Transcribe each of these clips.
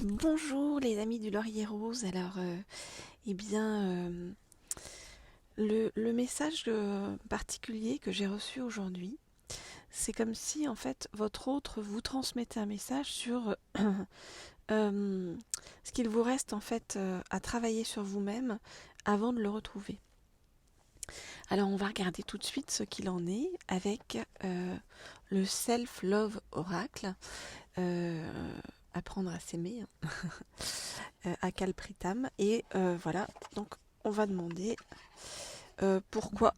Bonjour les amis du Laurier Rose. Alors, eh bien, le message particulier que j'ai reçu aujourd'hui, c'est comme si en fait votre autre vous transmettait un message sur ce qu'il vous reste en fait à travailler sur vous-même avant de le retrouver. Alors, on va regarder tout de suite ce qu'il en est avec le Self-Love Oracle. Apprendre à s'aimer, à Kalpritam. Et voilà, donc on va demander pourquoi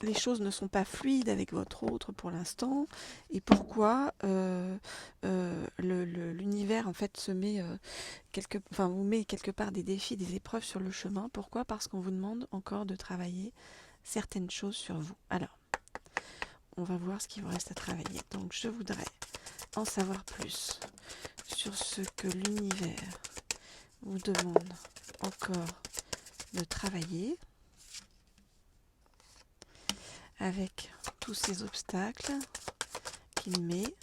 les choses ne sont pas fluides avec votre autre pour l'instant et pourquoi l'univers en fait se met vous met quelque part des défis, des épreuves sur le chemin. Pourquoi? Parce qu'on vous demande encore de travailler certaines choses sur vous. Alors, on va voir ce qu'il vous reste à travailler. Donc, je voudrais en savoir plus sur ce que l'univers vous demande encore de travailler avec tous ces obstacles qu'il met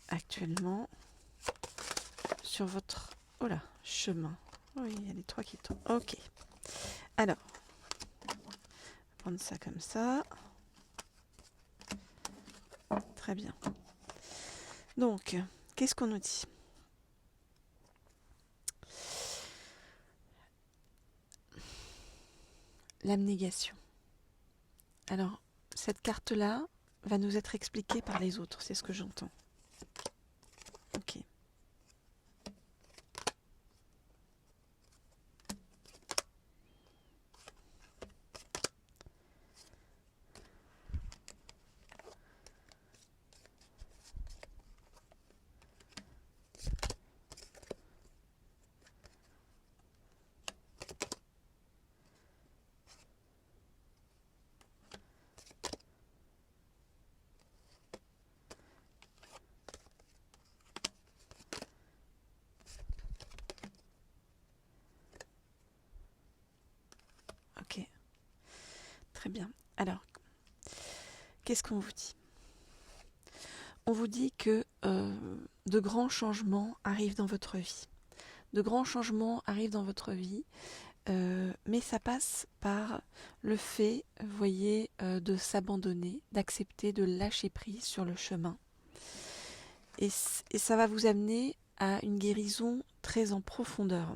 actuellement sur votre chemin. Oui, il y a les trois qui tombent. Ok. Alors, on va prendre ça comme ça. Très bien. Donc, qu'est-ce qu'on nous dit? L'abnégation. Alors, cette carte-là va nous être expliquée par les autres, c'est ce que j'entends. Ok. Ok. Très bien. Alors, qu'est-ce qu'on vous dit? On vous dit que de grands changements arrivent dans votre vie. De grands changements arrivent dans votre vie, mais ça passe par le fait, vous voyez, de s'abandonner, d'accepter, de lâcher prise sur le chemin. Et ça va vous amener à une guérison très en profondeur.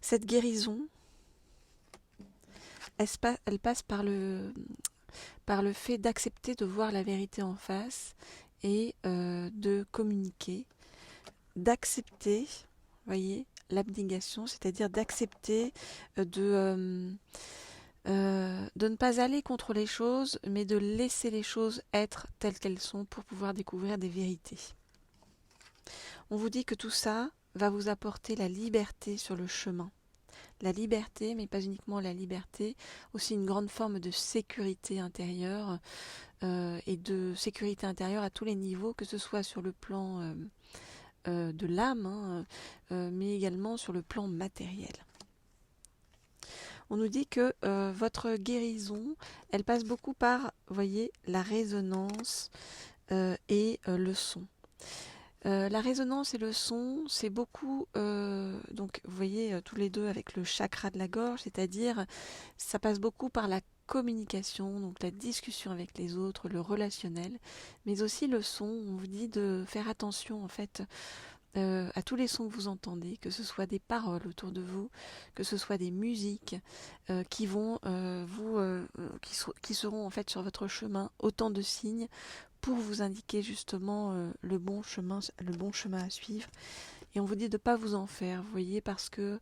Cette guérison, elle passe par le fait d'accepter de voir la vérité en face et de communiquer, d'accepter, voyez, l'abnégation, c'est-à-dire d'accepter de ne pas aller contre les choses, mais de laisser les choses être telles qu'elles sont pour pouvoir découvrir des vérités. On vous dit que tout ça va vous apporter la liberté sur le chemin. La liberté, mais pas uniquement la liberté, aussi une grande forme de sécurité intérieure et de sécurité intérieure à tous les niveaux, que ce soit sur le plan de l'âme, mais également sur le plan matériel. On nous dit que votre guérison, elle passe beaucoup par, voyez, la résonance et le son. La résonance et le son, c'est beaucoup, donc vous voyez tous les deux avec le chakra de la gorge, c'est-à-dire ça passe beaucoup par la communication, donc la discussion avec les autres, le relationnel, mais aussi le son. On vous dit de faire attention en fait à tous les sons que vous entendez, que ce soit des paroles autour de vous, que ce soit des musiques qui vont qui seront en fait sur votre chemin, autant de signes pour vous indiquer justement le bon chemin à suivre. Et on vous dit de ne pas vous en faire, vous voyez, parce que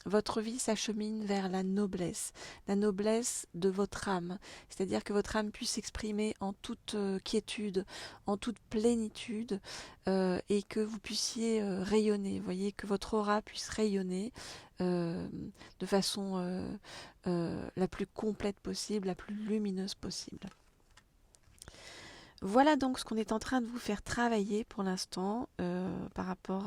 votre vie s'achemine vers la noblesse de votre âme. C'est-à-dire que votre âme puisse s'exprimer en toute quiétude, en toute plénitude, et que vous puissiez rayonner. Vous voyez, que votre aura puisse rayonner de façon la plus complète possible, la plus lumineuse possible. Voilà donc ce qu'on est en train de vous faire travailler pour l'instant par rapport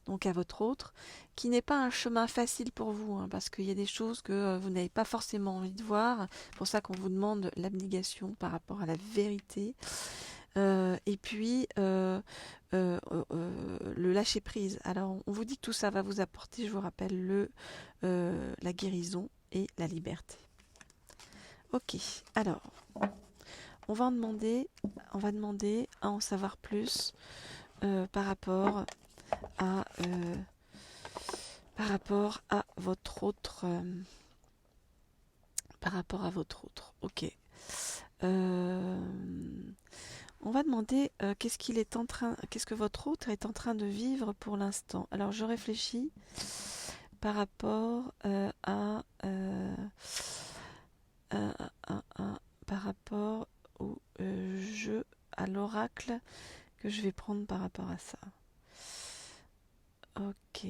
donc à votre autre, qui n'est pas un chemin facile pour vous, hein, parce qu'il y a des choses que vous n'avez pas forcément envie de voir. C'est pour ça qu'on vous demande l'abnégation par rapport à la vérité. Et puis le lâcher prise. Alors on vous dit que tout ça va vous apporter, je vous rappelle, la guérison et la liberté. Ok, alors on va demander à en savoir plus par rapport à votre autre Ok. On va demander qu'est-ce que votre autre est en train de vivre pour l'instant. Alors je réfléchis par rapport par rapport au jeu, à l'oracle que je vais prendre par rapport à ça. Ok.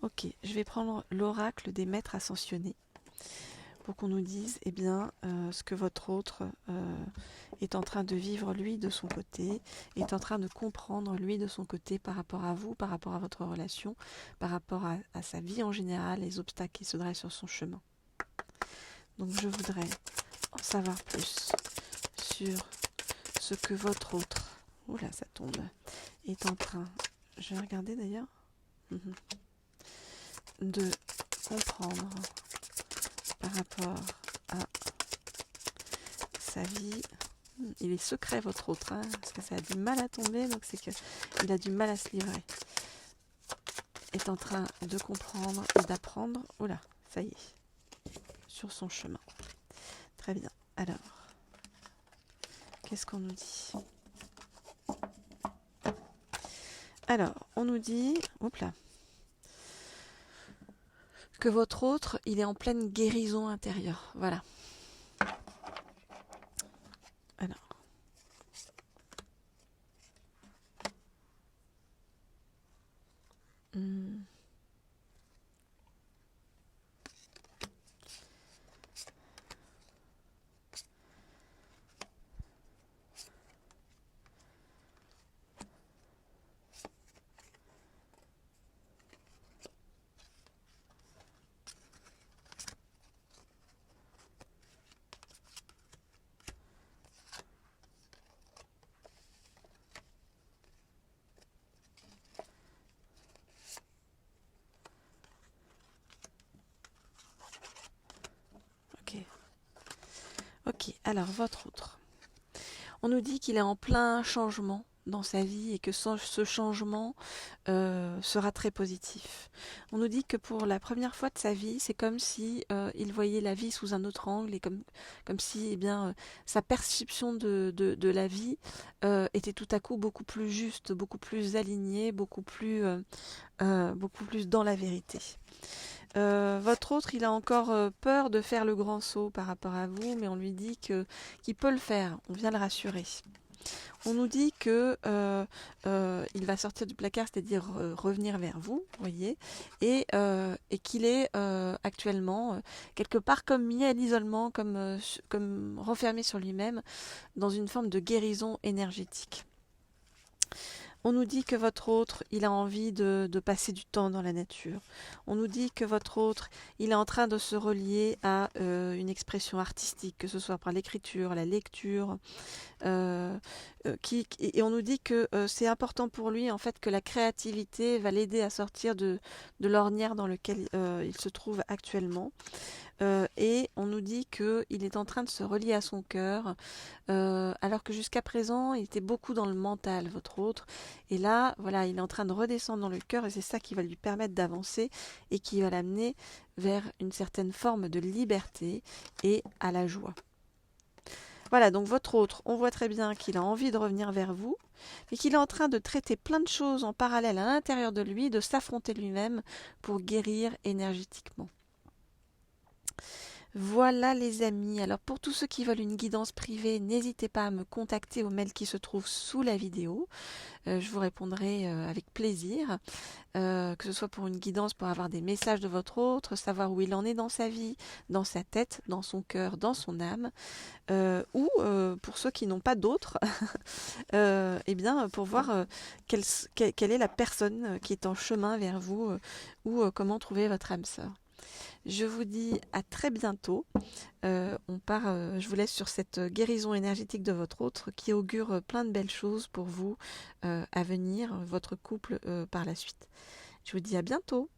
Ok, je vais prendre l'oracle des maîtres ascensionnés pour qu'on nous dise ce que votre autre est en train de vivre lui de son côté, est en train de comprendre lui de son côté par rapport à vous, par rapport à votre relation, par rapport à sa vie en général, les obstacles qui se dressent sur son chemin. Donc je voudrais en savoir plus sur ce que votre autre, oula ça tombe, est en train, je vais regarder d'ailleurs, de comprendre par rapport à sa vie. Il est secret votre autre, hein, parce que ça a du mal à tomber, donc c'est qu'il a du mal à se livrer. Est en train de comprendre et d'apprendre, oula, ça y est, sur son chemin. Très bien, alors, qu'est-ce qu'on nous dit? Alors, on nous dit, que votre autre, il est en pleine guérison intérieure, voilà. Alors. Ok, alors votre autre. On nous dit qu'il est en plein changement dans sa vie et que ce changement sera très positif. On nous dit que pour la première fois de sa vie, c'est comme si il voyait la vie sous un autre angle et comme si sa perception de la vie était tout à coup beaucoup plus juste, beaucoup plus alignée, beaucoup plus dans la vérité. Votre autre, il a encore peur de faire le grand saut par rapport à vous, mais on lui dit qu'il peut le faire. On vient le rassurer. On nous dit que il va sortir du placard, c'est-à-dire revenir vers vous, voyez, et qu'il est actuellement quelque part comme mis à l'isolement, comme renfermé sur lui-même, dans une forme de guérison énergétique. On nous dit que votre autre, il a envie de passer du temps dans la nature. On nous dit que votre autre, il est en train de se relier à une expression artistique, que ce soit par l'écriture, la lecture. Et on nous dit que c'est important pour lui, en fait, que la créativité va l'aider à sortir de l'ornière dans lequel il se trouve actuellement. Et on nous dit qu'il est en train de se relier à son cœur, alors que jusqu'à présent, il était beaucoup dans le mental, votre autre. Et là, voilà, il est en train de redescendre dans le cœur et c'est ça qui va lui permettre d'avancer et qui va l'amener vers une certaine forme de liberté et à la joie. Voilà, donc votre autre, on voit très bien qu'il a envie de revenir vers vous, mais qu'il est en train de traiter plein de choses en parallèle à l'intérieur de lui, de s'affronter lui-même pour guérir énergétiquement. Voilà les amis, alors pour tous ceux qui veulent une guidance privée, n'hésitez pas à me contacter au mail qui se trouve sous la vidéo. Je vous répondrai avec plaisir, que ce soit pour une guidance pour avoir des messages de votre autre, savoir où il en est dans sa vie, dans sa tête, dans son cœur, dans son âme, ou pour ceux qui n'ont pas d'autres, eh bien pour voir quelle est la personne qui est en chemin vers vous, ou comment trouver votre âme sœur. Je vous dis à très bientôt. Je vous laisse sur cette guérison énergétique de votre autre qui augure plein de belles choses pour vous à venir, votre couple par la suite. Je vous dis à bientôt.